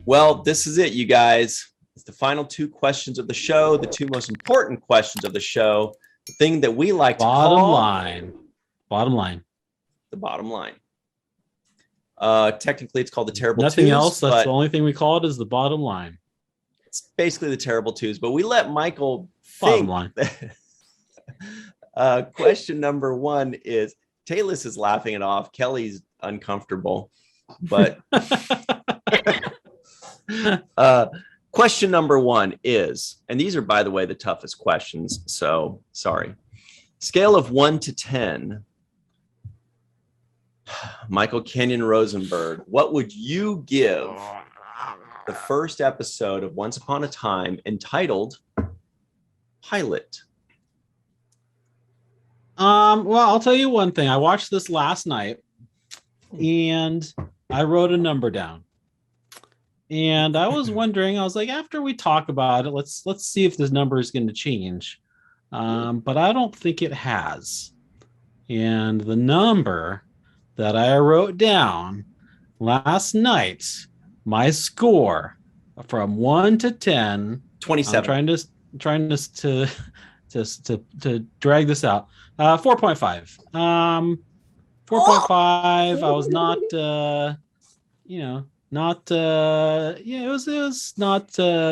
Well, this is it, you guys. It's the final two questions of the show, the two most important questions of the show, the thing that we like to call bottom line. The bottom line. Technically, it's called the terrible Nothing twos, else. That's the only thing we call it is the bottom line. It's basically the terrible twos, but we let Michael Bottom think. Line. Question number one is, Tayliss is laughing it off. Kelly's uncomfortable, but question number one is, and these are, by the way, the toughest questions, so sorry. Scale of 1 to 10. Michael Kenyon Rosenberg, what would you give the first episode of Once Upon a Time entitled Pilot? Well, I'll tell you one thing. I watched this last night and I wrote a number down. And I was wondering, I was like, after we talk about it, let's see if this number is going to change. But I don't think it has. And the number that I wrote down last night, my score from 1 to 10, 27. I'm trying to drag this out. 4.5. 4.5. I was not it was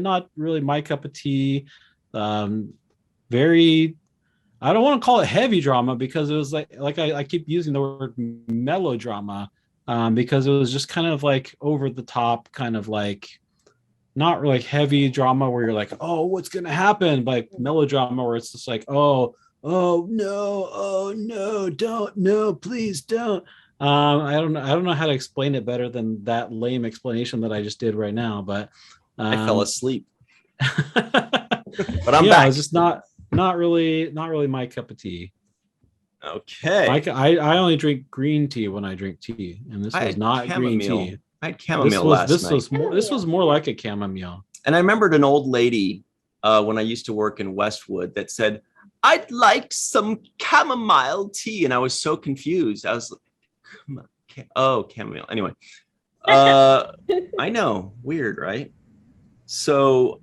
not really my cup of tea. Very, I don't want to call it heavy drama because it was like I keep using the word melodrama, because it was just kind of like over the top, kind of like not really heavy drama where you're like, oh, what's gonna happen? But like melodrama where it's just like, oh no, don't, no, please don't. I don't know how to explain it better than that lame explanation that I just did right now, but I fell asleep. But I'm back. It's just not really my cup of tea. Okay. I only drink green tea when I drink tea, and this was not green tea. I had chamomile last night. This was more like a chamomile. And I remembered an old lady when I used to work in Westwood that said, I'd like some chamomile tea. And I was so confused. I was like, chamomile. Anyway, I know. Weird, right? So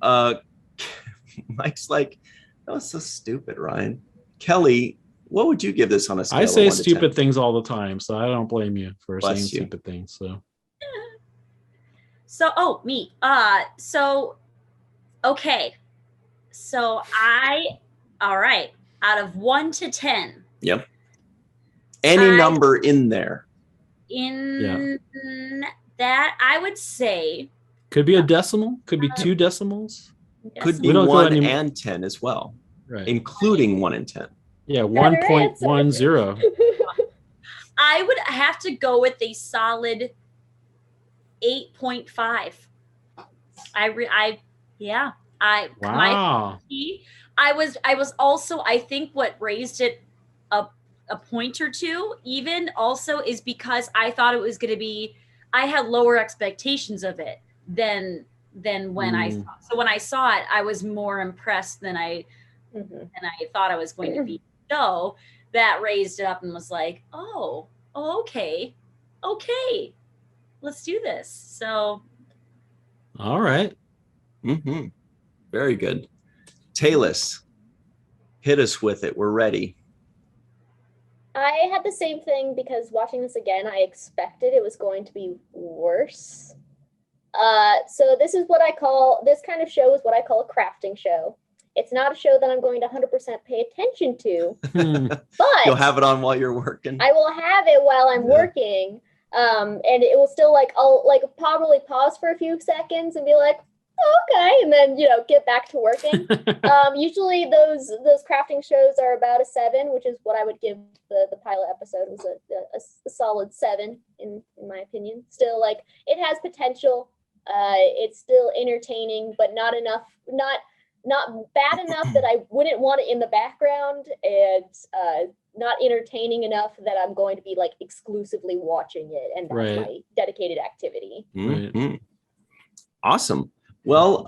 Mike's like, that was so stupid, Ryan. Kelly, what would you give this on a scale I say of 1 to 10? stupid things all the time, so I don't blame you for saying stupid things. So, me. Okay. So all right. Out of 1 to 10. Yep. Any number in there. That, I would say. Could be a decimal. Could be 2 decimals. Could be 1 and 10 as well. Right. Including 1 and 10. Yeah, 1.10. I would have to go with a solid 8.5. Wow. I was also, I think what raised it a point or two even also is because I thought it was going to be, I had lower expectations of it than when I saw. So when I saw it, I was more impressed than I thought I was going to be. So that raised it up and was like, okay, let's do this. So. All right. Mm-hmm. Very good. Tayliss, hit us with it. We're ready. I had the same thing because watching this again, I expected it was going to be worse. So this kind of show is what I call a crafting show. It's not a show that I'm going to 100% pay attention to, but you'll have it on while you're working. I will have it while I'm working. And it will still I'll probably pause for a few seconds and be like, okay, and then get back to working. Usually those crafting shows are about a 7, which is what I would give the pilot episode. It was a solid 7 in my opinion. Still, it has potential. It's still entertaining, but not enough, not bad enough that I wouldn't want it in the background, and not entertaining enough that I'm going to be exclusively watching it, and that's my dedicated activity. Mm-hmm. Awesome. Well,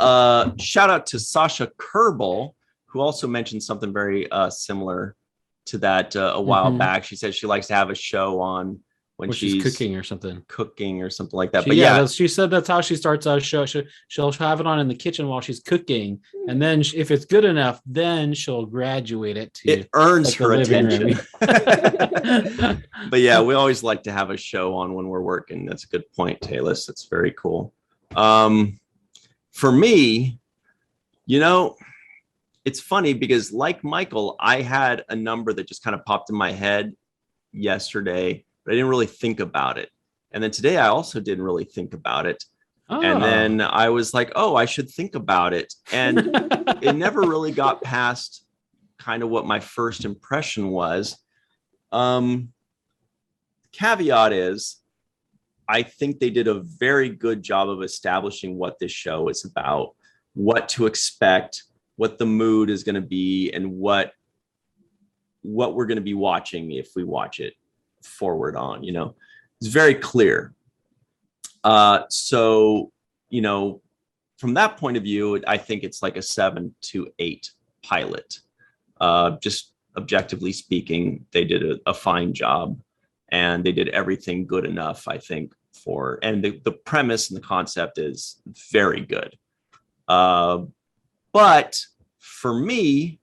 shout out to Sasha Kerbal, who also mentioned something very similar to that a while back. She said she likes to have a show on when she's cooking or something. Cooking or something like that. But she said that's how she starts a show. She'll have it on in the kitchen while she's cooking, and then if it's good enough, then she'll graduate it to. It earns her attention. But yeah, we always like to have a show on when we're working. That's a good point, Tayliss. That's very cool. For me, it's funny because like Michael, I had a number that just kind of popped in my head yesterday, but I didn't really think about it. And then today I also didn't really think about it. Oh. And then I was like, oh, I should think about it. And it never really got past kind of what my first impression was. Caveat is, I think they did a very good job of establishing what this show is about, what to expect, what the mood is going to be, and what we're going to be watching if we watch it forward on. It's very clear. So from that point of view, I think it's like a 7 to 8 pilot. Just objectively speaking, they did a fine job, and they did everything good enough, I think, and the premise and the concept is very good. But for me,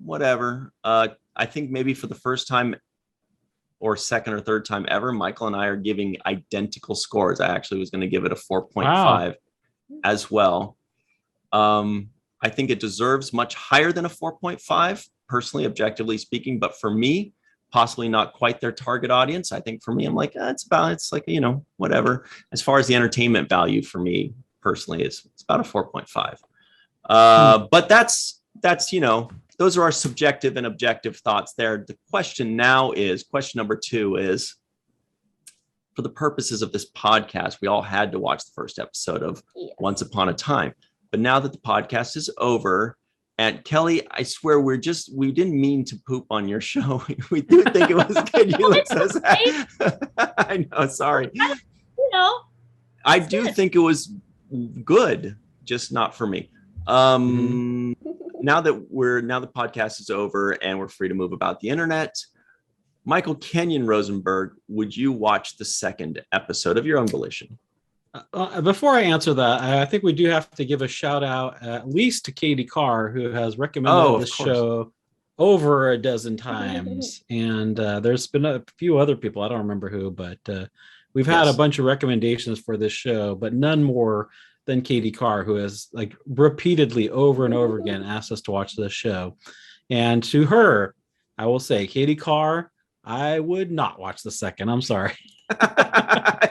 whatever. I think maybe for the first time or second or third time ever, Michael and I are giving identical scores. I actually was going to give it a 4.5 as well. I think it deserves much higher than a 4.5, personally, objectively speaking. But for me, possibly not quite their target audience. I think for me, I'm like, it's like, whatever. As far as the entertainment value for me personally, it's about a 4.5. But that's, those are our subjective and objective thoughts there. The question number 2 is, for the purposes of this podcast, we all had to watch the first episode of Once Upon a Time. But now that the podcast is over, and Kelly, I swear we didn't mean to poop on your show. We do think it was good. You look so sad. I know, sorry. I do think it was good, just not for me. Now the podcast is over and we're free to move about the internet, Michael Kenyon Rosenberg, would you watch the second episode of your own volition? Before I answer that, I think we do have to give a shout out at least to Katie Carr, who has recommended this show over a dozen times. And there's been a few other people, I don't remember who, but we've had a bunch of recommendations for this show, but none more than Katie Carr, who has like repeatedly over and over again asked us to watch this show. And to her, I will say, Katie Carr, I would not watch the second. I'm sorry.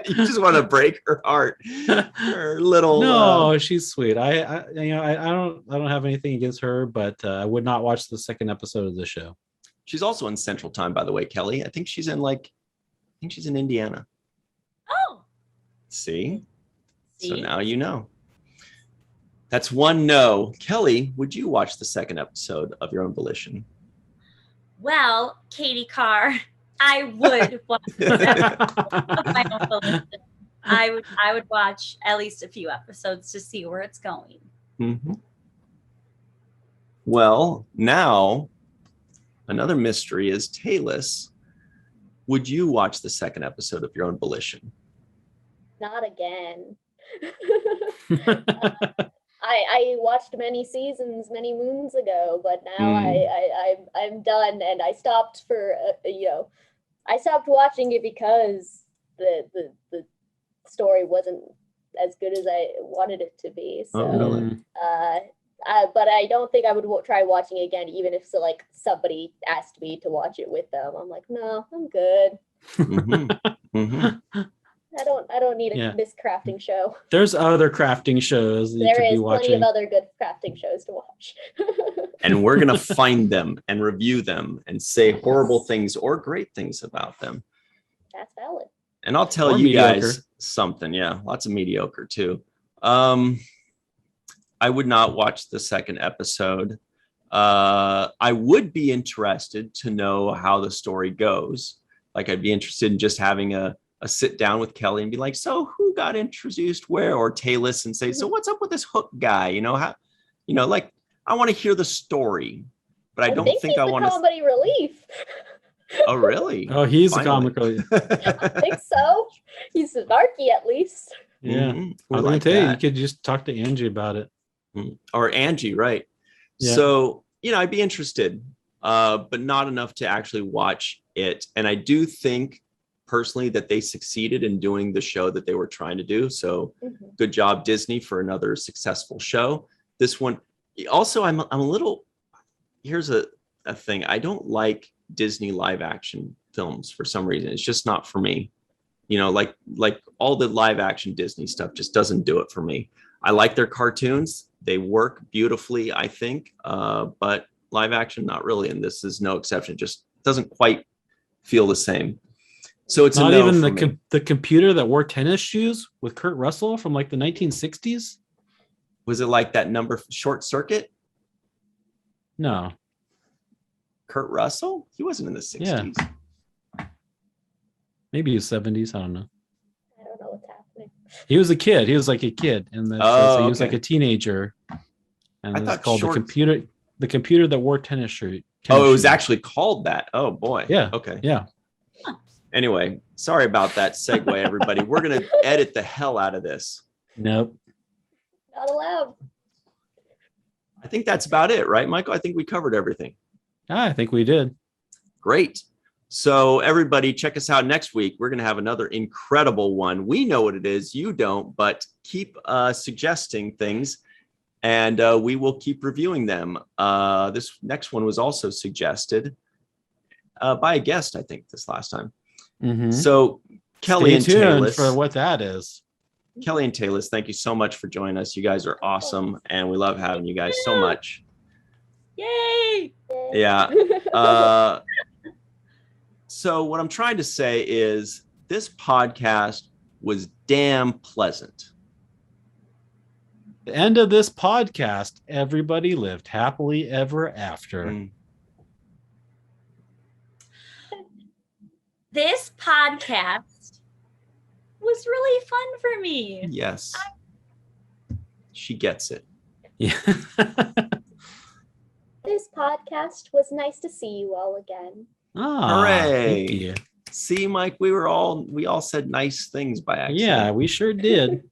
You just want to break her heart. Her little. No, she's sweet. I don't have anything against her, but I would not watch the second episode of the show. She's also in Central Time, by the way, Kelly. I think she's in Indiana. Oh. See? So now you know. That's one no. Kelly, would you watch the second episode of your own volition? Well, Katie Carr, I would watch the second episode of my own volition. I would watch at least a few episodes to see where it's going. Mm-hmm. Well, now another mystery is, Tayliss, would you watch the second episode of your own volition? Not again. I watched many seasons many moons ago, but now I'm done, and I stopped I stopped watching it because the story wasn't as good as I wanted it to be. So, really? But I don't think I would try watching it again, even if somebody asked me to watch it with them. I'm like, no, I'm good. Mm-hmm. Mm-hmm. I don't need this crafting show. There's other crafting shows that you could be watching. There is plenty of other good crafting shows to watch. And we're going to find them and review them and say horrible things or great things about them. That's valid. And I'll tell you guys something. Yeah, lots of mediocre too. I would not watch the second episode. I would be interested to know how the story goes. Like, I'd be interested in just having a sit down with Kelly and be like, so who got introduced where? Or Tayliss and say, so what's up with this Hook guy? I want to hear the story, but I don't think I want to. Comedy relief. Oh, really? Oh, he's a Finally. comic relief. I think so. He's snarky at least. Yeah. Mhm. I was like gonna tell you, you that. could just talk to Angie about it. Or Angie, right? Yeah. So, I'd be interested, but not enough to actually watch it. And I do think personally that they succeeded in doing the show that they were trying to do. So good job, Disney, for another successful show. This one also, I'm a little, here's a thing. I don't like Disney live action films for some reason. It's just not for me. Like all the live action Disney stuff just doesn't do it for me. I like their cartoons. They work beautifully, I think, but live action, not really. And this is no exception. It just doesn't quite feel the same. So it's not a no even for me. the computer that wore tennis shoes with Kurt Russell from like the 1960s. Was it like that number Short Circuit? No. Kurt Russell? He wasn't in the 60s. Maybe his 70s. I don't know. I don't know what's happening. He was a kid. He was like a kid, and so he was like a teenager. And I it's thought called Short- the computer that wore tennis shoes. Oh, it was actually called that. Oh boy. Yeah. Okay. Yeah. Anyway, sorry about that segue, everybody. We're gonna edit the hell out of this. Nope. Not allowed. I think that's about it, right, Michael? I think we covered everything. I think we did. Great. So everybody, check us out next week. We're going to have another incredible one. We know what it is. You don't, but keep suggesting things, and we will keep reviewing them. This next one was also suggested by a guest, I think, this last time. Mm-hmm. So Kelly Stay and tuned Tayliss, for what that is. Kelly and Tayliss, thank you so much for joining us. You guys are awesome, and we love having you guys so much. Yay! Yeah. So what I'm trying to say is this podcast was damn pleasant. The end of this podcast, everybody lived happily ever after. This podcast was really fun for me. Yes. She gets it. Yeah. This podcast was nice to see you all again. Hooray. Thank you. See, Mike, we all said nice things by accident. Yeah, we sure did.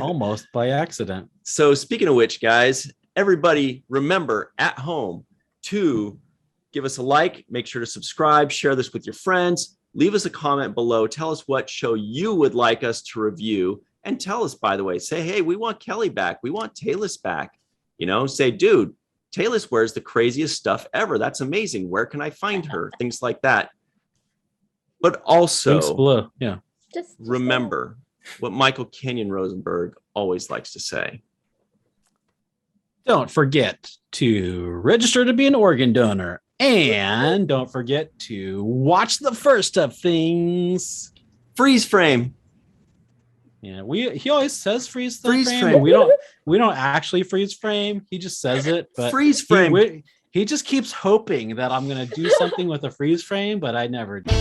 Almost by accident. So speaking of which, guys, everybody remember at home to give us a like, make sure to subscribe, share this with your friends, leave us a comment below, tell us what show you would like us to review, and tell us, by the way, say, hey, we want Kelly back. We want Tayliss back. Say, dude, Tayliss wears the craziest stuff ever. That's amazing. Where can I find her? Things like that. But also, Links below. Yeah. Just remember what Michael Kenyon Rosenberg always likes to say. Don't forget to register to be an organ donor. And don't forget to watch the first of things. Freeze frame. Yeah, he always says freeze Freeze frame. frame. We don't actually freeze frame. He just says it, but Freeze frame. he just keeps hoping that I'm gonna do something with a freeze frame, but I never do.